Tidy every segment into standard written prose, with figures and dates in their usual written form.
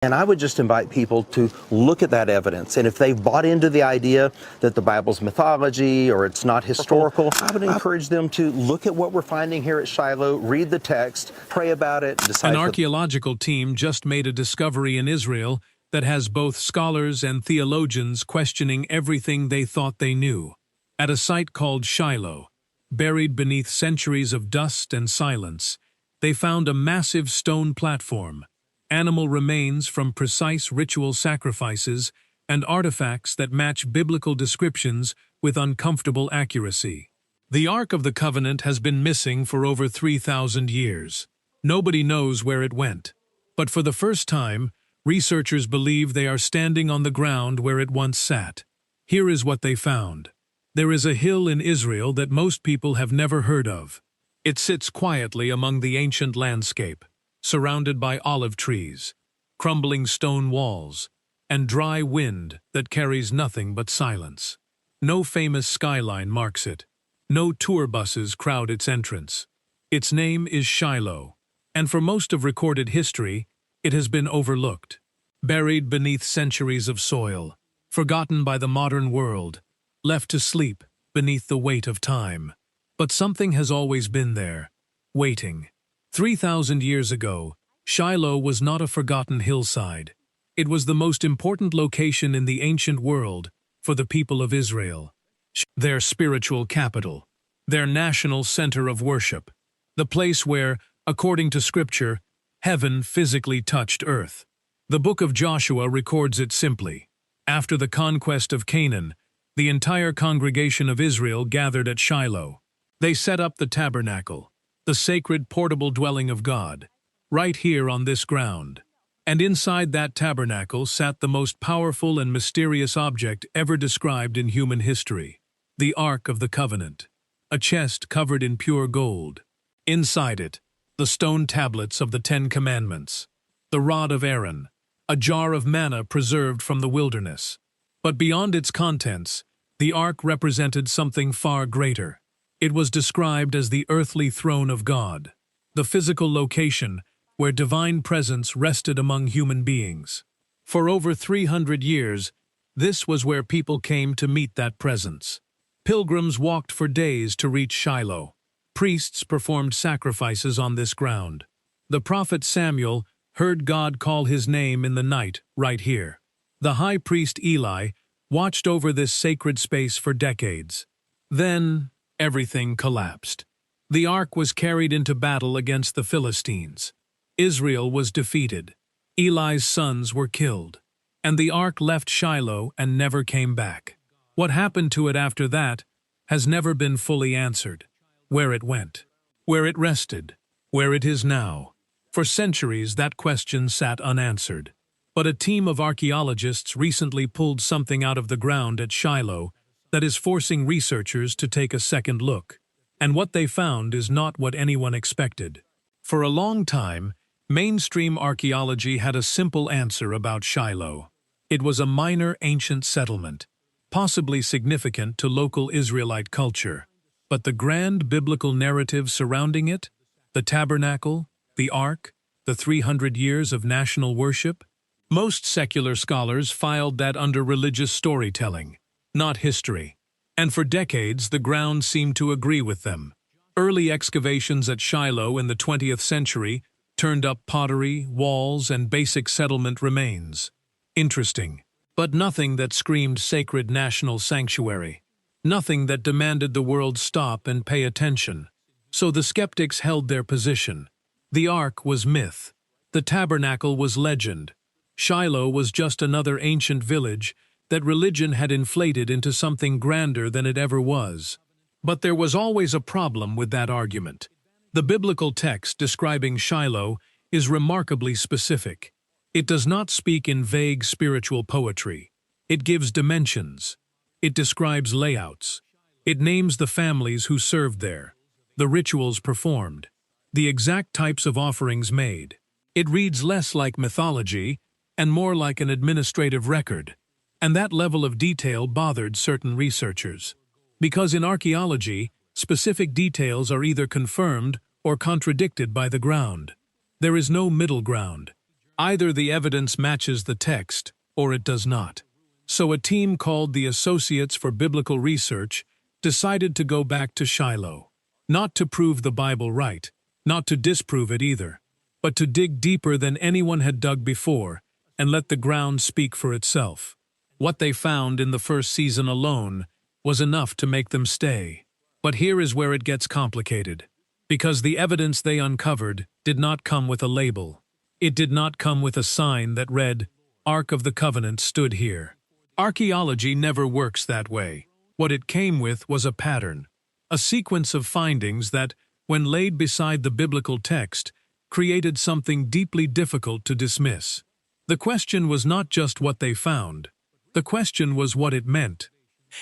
And I would just invite people to look at that evidence. And if they've bought into the idea that the Bible's mythology or it's not historical, I would encourage them to look at what we're finding here at Shiloh, read the text, pray about it, decide. An archaeological team just made a discovery in Israel that has both scholars and theologians questioning everything they thought they knew. At a site called Shiloh, buried beneath centuries of dust and silence, they found a massive stone platform, animal remains from precise ritual sacrifices, and artifacts that match biblical descriptions with uncomfortable accuracy. The Ark of the Covenant has been missing for over 3,000 years. Nobody knows where it went. But for the first time, researchers believe they are standing on the ground where it once sat. Here is what they found. There is a hill in Israel that most people have never heard of. It sits quietly among the ancient landscape, surrounded by olive trees, crumbling stone walls, and dry wind that carries nothing but silence. No famous skyline marks it. No tour buses crowd its entrance. Its name is Shiloh, and for most of recorded history, it has been overlooked, buried beneath centuries of soil, forgotten by the modern world, left to sleep beneath the weight of time. But something has always been there, waiting. 3,000 years ago, Shiloh was not a forgotten hillside. It was the most important location in the ancient world for the people of Israel. Their spiritual capital, their national center of worship, the place where, according to Scripture, heaven physically touched earth. The book of Joshua records it simply. After the conquest of Canaan, the entire congregation of Israel gathered at Shiloh. They set up the tabernacle, the sacred portable dwelling of God, right here on this ground. And inside that tabernacle sat the most powerful and mysterious object ever described in human history, the Ark of the Covenant, a chest covered in pure gold. Inside it, the stone tablets of the 10 Commandments, the rod of Aaron, a jar of manna preserved from the wilderness. But beyond its contents, the Ark represented something far greater. It was described as the earthly throne of God, the physical location where divine presence rested among human beings. For over 300 years, this was where people came to meet that presence. Pilgrims walked for days to reach Shiloh. Priests performed sacrifices on this ground. The prophet Samuel heard God call his name in the night right here. The high priest Eli watched over this sacred space for decades. Then, everything collapsed. The Ark was carried into battle against the Philistines. Israel was defeated. Eli's sons were killed. And the Ark left Shiloh and never came back. What happened to it after that has never been fully answered. Where it went, where it rested, where it is now. For centuries, that question sat unanswered. But a team of archaeologists recently pulled something out of the ground at Shiloh that is forcing researchers to take a second look. And what they found is not what anyone expected. For a long time, mainstream archaeology had a simple answer about Shiloh. It was a minor ancient settlement, possibly significant to local Israelite culture. But the grand biblical narrative surrounding it, the tabernacle, the Ark, the 300 years of national worship, most secular scholars filed that under religious storytelling, not history. And for decades, the ground seemed to agree with them. Early excavations at Shiloh in the 20th century turned up pottery, walls, and basic settlement remains. Interesting, but nothing that screamed sacred national sanctuary. Nothing that demanded the world stop and pay attention. So the skeptics held their position. The Ark was myth. The tabernacle was legend. Shiloh was just another ancient village that religion had inflated into something grander than it ever was. But there was always a problem with that argument. The biblical text describing Shiloh is remarkably specific. It does not speak in vague spiritual poetry. It gives dimensions. It describes layouts. It names the families who served there, the rituals performed, the exact types of offerings made. It reads less like mythology and more like an administrative record. And that level of detail bothered certain researchers. Because in archaeology, specific details are either confirmed or contradicted by the ground. There is no middle ground. Either the evidence matches the text, or it does not. So a team called the Associates for Biblical Research decided to go back to Shiloh, not to prove the Bible right, not to disprove it either, but to dig deeper than anyone had dug before and let the ground speak for itself. What they found in the first season alone was enough to make them stay. But here is where it gets complicated, because the evidence they uncovered did not come with a label. It did not come with a sign that read, "Ark of the Covenant stood here." Archaeology never works that way. What it came with was a pattern, a sequence of findings that, when laid beside the biblical text, created something deeply difficult to dismiss. The question was not just what they found. The question was what it meant.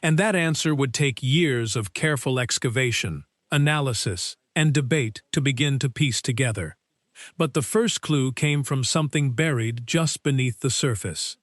And that answer would take years of careful excavation, analysis, and debate to begin to piece together. But the first clue came from something buried just beneath the surface.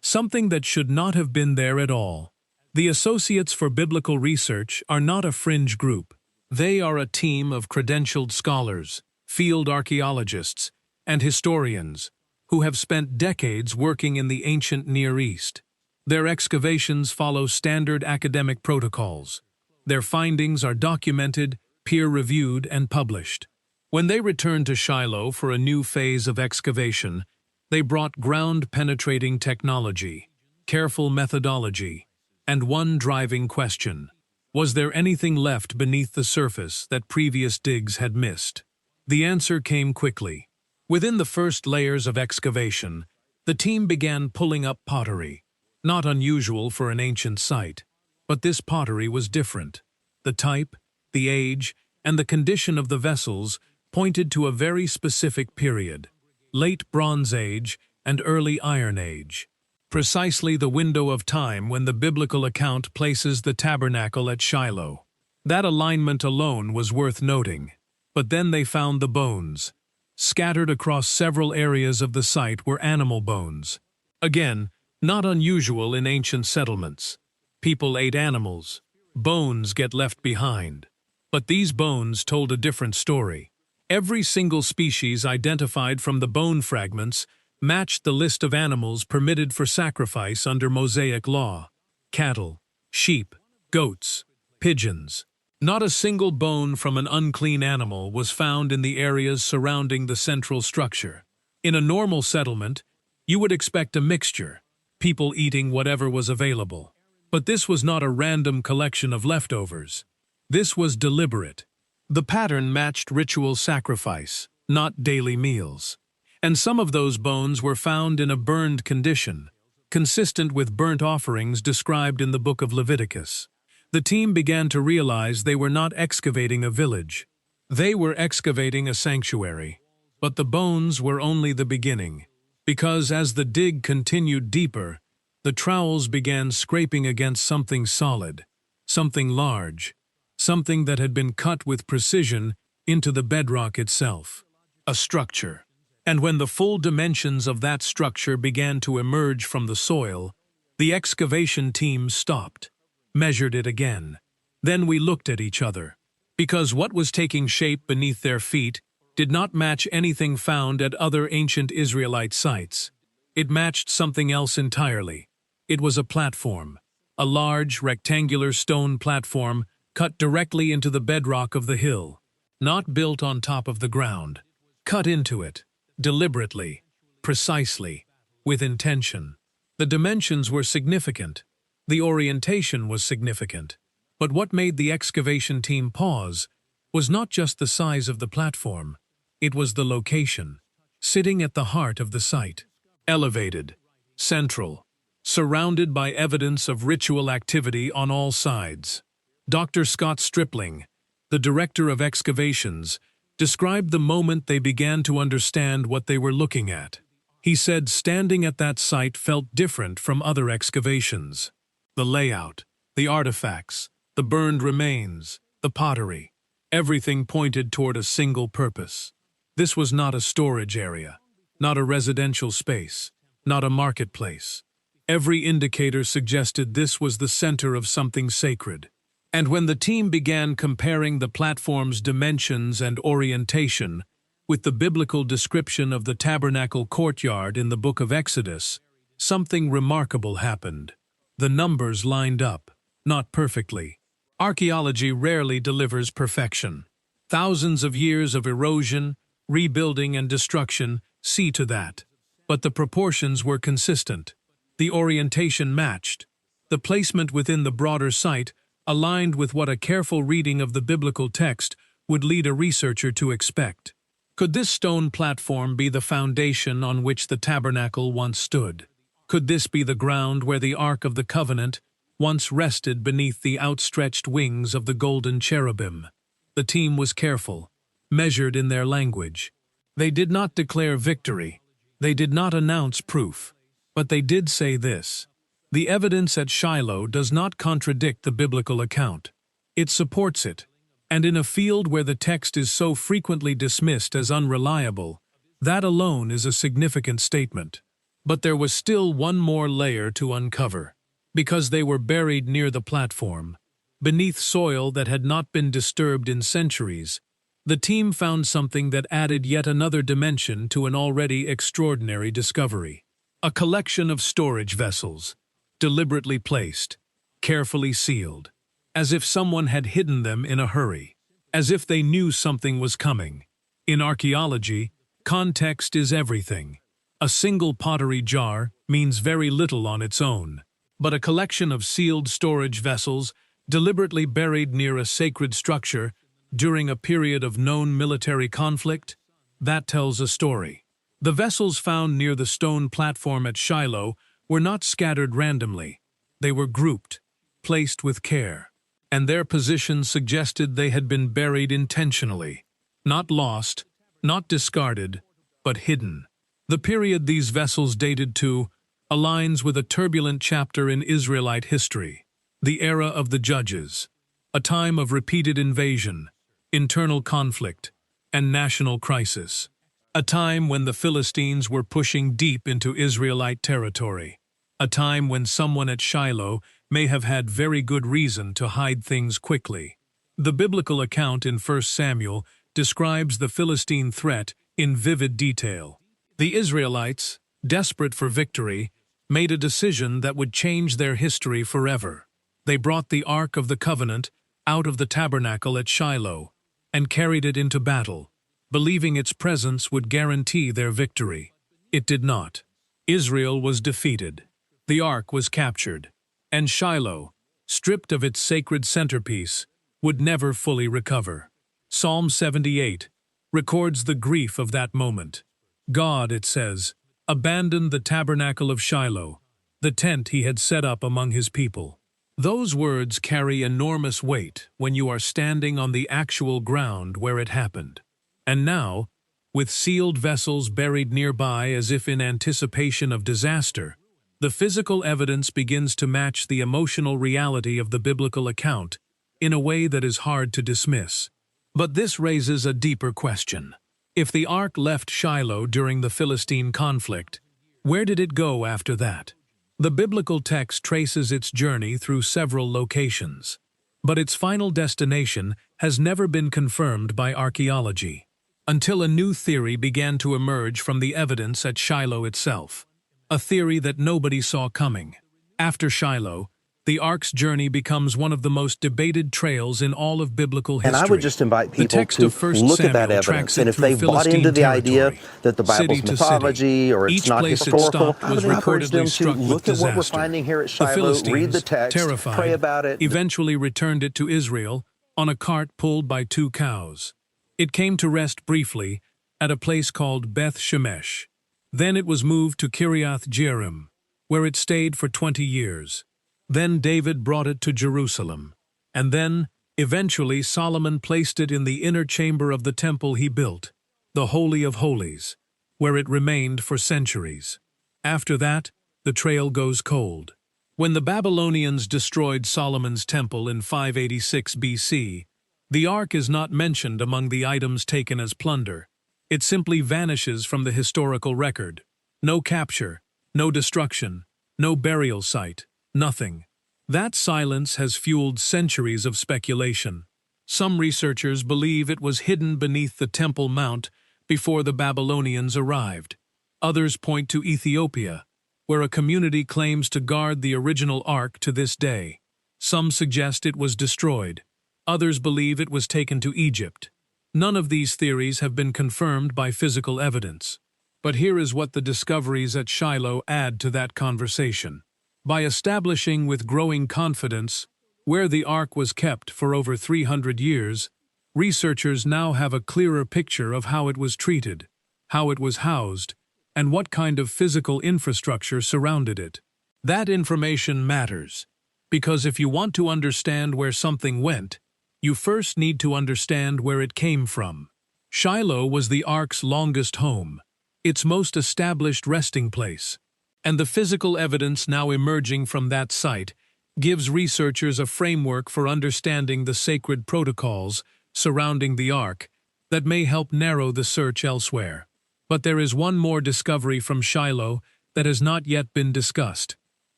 Something that should not have been there at all. The Associates for Biblical Research are not a fringe group. They are a team of credentialed scholars, field archaeologists, and historians who have spent decades working in the ancient Near East. Their excavations follow standard academic protocols. Their findings are documented, peer-reviewed, and published. When they returned to Shiloh for a new phase of excavation, they brought ground-penetrating technology, careful methodology, and one driving question: was there anything left beneath the surface that previous digs had missed? The answer came quickly. Within the first layers of excavation, the team began pulling up pottery. Not unusual for an ancient site, but this pottery was different. The type, the age, and the condition of the vessels pointed to a very specific period: late Bronze Age and early Iron Age. Precisely the window of time when the biblical account places the tabernacle at Shiloh. That alignment alone was worth noting. But then they found the bones. Scattered across several areas of the site were animal bones. Again, not unusual in ancient settlements. People ate animals. Bones get left behind. But these bones told a different story. Every single species identified from the bone fragments matched the list of animals permitted for sacrifice under Mosaic law: cattle, sheep, goats, pigeons. Not a single bone from an unclean animal was found in the areas surrounding the central structure. In a normal settlement, you would expect a mixture, people eating whatever was available. But this was not a random collection of leftovers. This was deliberate. The pattern matched ritual sacrifice, not daily meals. And some of those bones were found in a burned condition, consistent with burnt offerings described in the book of Leviticus. The team began to realize they were not excavating a village. They were excavating a sanctuary. But the bones were only the beginning, because as the dig continued deeper, the trowels began scraping against something solid, something large, something that had been cut with precision into the bedrock itself. A structure. And when the full dimensions of that structure began to emerge from the soil, the excavation team stopped, measured it again. Then we looked at each other, because what was taking shape beneath their feet did not match anything found at other ancient Israelite sites. It matched something else entirely. It was a platform, a large, rectangular stone platform cut directly into the bedrock of the hill, not built on top of the ground. Cut into it, deliberately, precisely, with intention. The dimensions were significant. The orientation was significant. But what made the excavation team pause was not just the size of the platform. It was the location, sitting at the heart of the site. Elevated, central, surrounded by evidence of ritual activity on all sides. Dr. Scott Stripling, the director of excavations, described the moment they began to understand what they were looking at. He said standing at that site felt different from other excavations. The layout, the artifacts, the burned remains, the pottery, everything pointed toward a single purpose. This was not a storage area, not a residential space, not a marketplace. Every indicator suggested this was the center of something sacred. And when the team began comparing the platform's dimensions and orientation, With the biblical description of the tabernacle courtyard in the book of Exodus, something remarkable happened. The numbers lined up, not perfectly. Archaeology rarely delivers perfection. Thousands of years of erosion, rebuilding, and destruction see to that. But the proportions were consistent. The orientation matched. The placement within the broader site aligned with what a careful reading of the biblical text would lead a researcher to expect. Could this stone platform be the foundation on which the tabernacle once stood? Could this be the ground where the Ark of the Covenant once rested beneath the outstretched wings of the golden cherubim? The team was careful, measured in their language. They did not declare victory. They did not announce proof. But they did say this: the evidence at Shiloh does not contradict the biblical account. It supports it. And in a field where the text is so frequently dismissed as unreliable, that alone is a significant statement. But there was still one more layer to uncover. Because they were buried near the platform, beneath soil that had not been disturbed in centuries, the team found something that added yet another dimension to an already extraordinary discovery. A collection of storage vessels, deliberately placed, carefully sealed, as if someone had hidden them in a hurry, as if they knew something was coming. In archaeology, context is everything. A single pottery jar means very little on its own, but a collection of sealed storage vessels deliberately buried near a sacred structure during a period of known military conflict, that tells a story. The vessels found near the stone platform at Shiloh were not scattered randomly. They were grouped, placed with care, and their position suggested they had been buried intentionally. Not lost, not discarded, but hidden. The period these vessels dated to aligns with a turbulent chapter in Israelite history, the era of the Judges, a time of repeated invasion, internal conflict, and national crisis. A time when the Philistines were pushing deep into Israelite territory. A time when someone at Shiloh may have had very good reason to hide things quickly. The biblical account in 1 Samuel describes the Philistine threat in vivid detail. The Israelites, desperate for victory, made a decision that would change their history forever. They brought the Ark of the Covenant out of the tabernacle at Shiloh and carried it into battle, believing its presence would guarantee their victory. It did not. Israel was defeated. The Ark was captured, and Shiloh, stripped of its sacred centerpiece, would never fully recover. Psalm 78 records the grief of that moment. God, it says, abandoned the tabernacle of Shiloh, the tent he had set up among his people. Those words carry enormous weight when you are standing on the actual ground where it happened. And now, with sealed vessels buried nearby as if in anticipation of disaster, the physical evidence begins to match the emotional reality of the biblical account in a way that is hard to dismiss. But this raises a deeper question. If the Ark left Shiloh during the Philistine conflict, where did it go after that? The biblical text traces its journey through several locations, but its final destination has never been confirmed by archaeology, until a new theory began to emerge from the evidence at Shiloh itself, a theory that nobody saw coming. After Shiloh, the Ark's journey becomes one of the most debated trails in all of biblical history. And I would just invite people to look at that evidence, and if they've bought into the idea that the Bible's mythology or it's not historical, I would encourage them to look at what we're finding here at Shiloh, read the text, pray about it. Eventually returned it to Israel on a cart pulled by 2 cows. It came to rest briefly at a place called Beth Shemesh. Then it was moved to Kiriath Jearim, where it stayed for 20 years. Then David brought it to Jerusalem, and then, eventually, Solomon placed it in the inner chamber of the temple he built, the Holy of Holies, where it remained for centuries. After that, the trail goes cold. When the Babylonians destroyed Solomon's temple in 586 BC, the Ark is not mentioned among the items taken as plunder. It simply vanishes from the historical record. No capture, no destruction, no burial site. Nothing. That silence has fueled centuries of speculation. Some researchers believe it was hidden beneath the Temple Mount before the Babylonians arrived. Others point to Ethiopia, where a community claims to guard the original ark to this day. Some suggest it was destroyed. Others believe it was taken to Egypt. None of these theories have been confirmed by physical evidence. But here is what the discoveries at Shiloh add to that conversation. By establishing with growing confidence where the ark was kept for over 300 years, researchers now have a clearer picture of how it was treated, how it was housed, and what kind of physical infrastructure surrounded it. That information matters, because if you want to understand where something went, you first need to understand where it came from. Shiloh was the ark's longest home, its most established resting place, and the physical evidence now emerging from that site gives researchers a framework for understanding the sacred protocols surrounding the ark that may help narrow the search elsewhere. But there is one more discovery from Shiloh that has not yet been discussed.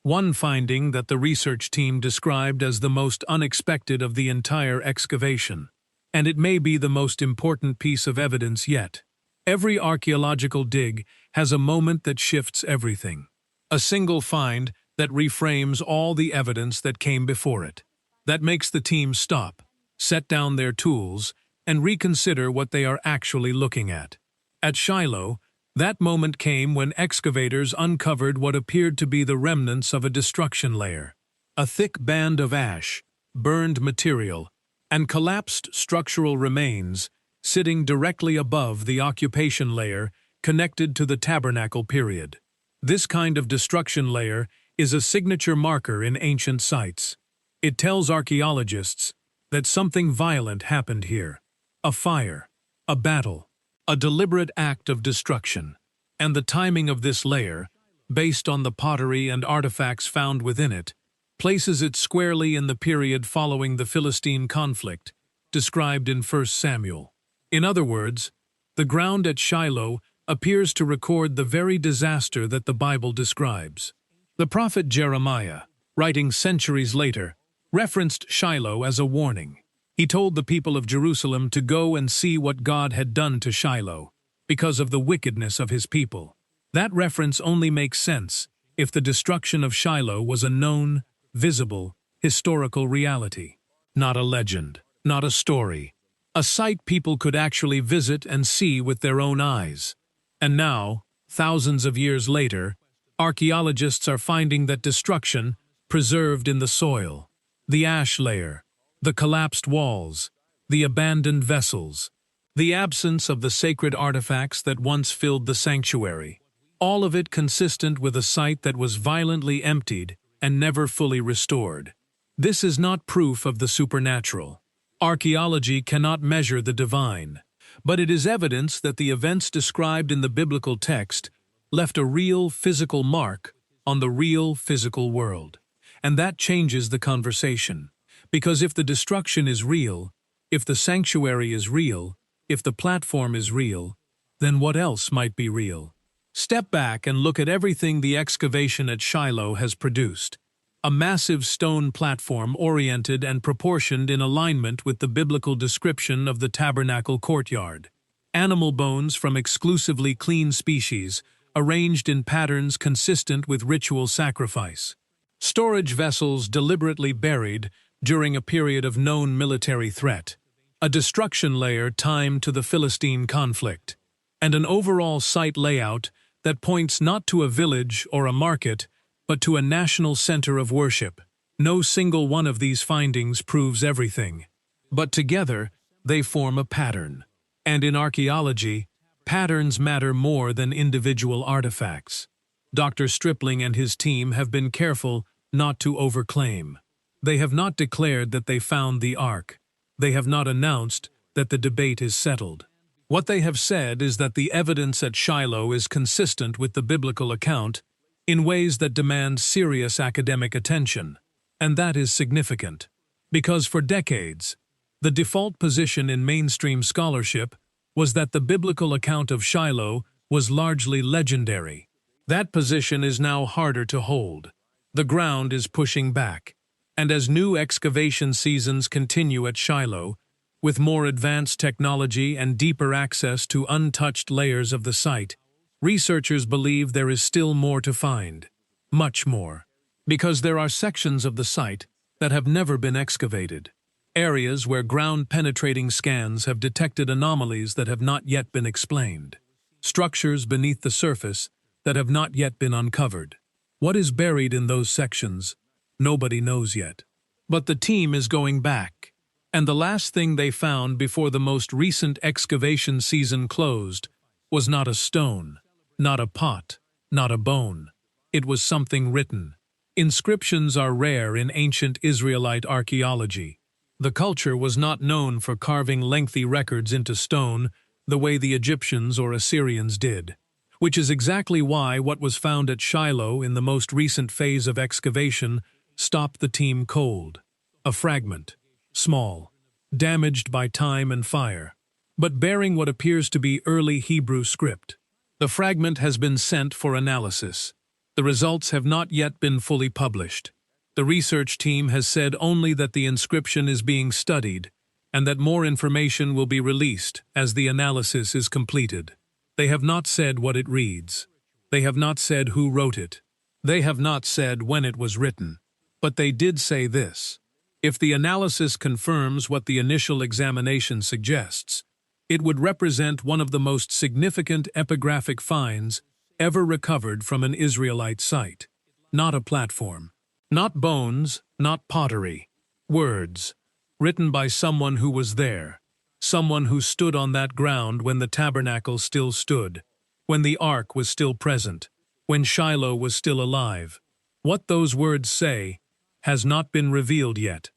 One finding that the research team described as the most unexpected of the entire excavation, and it may be the most important piece of evidence yet. Every archaeological dig has a moment that shifts everything. A single find that reframes all the evidence that came before it. That makes the team stop, set down their tools, and reconsider what they are actually looking at. At Shiloh, that moment came when excavators uncovered what appeared to be the remnants of a destruction layer. A thick band of ash, burned material, and collapsed structural remains sitting directly above the occupation layer connected to the tabernacle period. This kind of destruction layer is a signature marker in ancient sites. It tells archaeologists that something violent happened here. A fire, a battle, a deliberate act of destruction. And the timing of this layer, based on the pottery and artifacts found within it, places it squarely in the period following the Philistine conflict, described in 1 Samuel. In other words, the ground at Shiloh appears to record the very disaster that the Bible describes. The prophet Jeremiah, writing centuries later, referenced Shiloh as a warning. He told the people of Jerusalem to go and see what God had done to Shiloh, because of the wickedness of his people. That reference only makes sense if the destruction of Shiloh was a known, visible, historical reality. Not a legend, not a story. A site people could actually visit and see with their own eyes. And now, thousands of years later, archaeologists are finding that destruction preserved in the soil, the ash layer, the collapsed walls, the abandoned vessels, the absence of the sacred artifacts that once filled the sanctuary, all of it consistent with a site that was violently emptied and never fully restored. This is not proof of the supernatural. Archaeology cannot measure the divine, but it is evidence that the events described in the biblical text left a real physical mark on the real physical world. And that changes the conversation. Because if the destruction is real, if the sanctuary is real, if the platform is real, then what else might be real? Step back and look at everything the excavation at Shiloh has produced. A massive stone platform oriented and proportioned in alignment with the biblical description of the tabernacle courtyard. Animal bones from exclusively clean species, arranged in patterns consistent with ritual sacrifice. Storage vessels deliberately buried during a period of known military threat. A destruction layer timed to the Philistine conflict. And an overall site layout that points not to a village or a market, but to a national center of worship. No single one of these findings proves everything, but together they form a pattern. And in archaeology, patterns matter more than individual artifacts. Dr. Stripling and his team have been careful not to overclaim. They have not declared that they found the ark. They have not announced that the debate is settled. What they have said is that the evidence at Shiloh is consistent with the biblical account in ways that demand serious academic attention. And that is significant, because for decades, the default position in mainstream scholarship was that the biblical account of Shiloh was largely legendary. That position is now harder to hold. The ground is pushing back, and as new excavation seasons continue at Shiloh, With more advanced technology and deeper access to untouched layers of the site, researchers believe there is still more to find. Much more. Because there are sections of the site that have never been excavated. Areas where ground-penetrating scans have detected anomalies that have not yet been explained. Structures beneath the surface that have not yet been uncovered. What is buried in those sections? Nobody knows yet. But the team is going back. And the last thing they found before the most recent excavation season closed was not a stone, not a pot, not a bone. It was something written. Inscriptions are rare in ancient Israelite archaeology. The culture was not known for carving lengthy records into stone the way the Egyptians or Assyrians did, which is exactly why what was found at Shiloh in the most recent phase of excavation stopped the team cold. A fragment, small, damaged by time and fire, but bearing what appears to be early Hebrew script. The fragment has been sent for analysis. The results have not yet been fully published. The research team has said only that the inscription is being studied and that more information will be released as the analysis is completed. They have not said what it reads. They have not said who wrote it. They have not said when it was written. But they did say this: if the analysis confirms what the initial examination suggests, it would represent one of the most significant epigraphic finds ever recovered from an Israelite site. Not a platform. Not bones, not pottery. Words, written by someone who was there, someone who stood on that ground when the tabernacle still stood, when the ark was still present, when Shiloh was still alive. What those words say has not been revealed yet.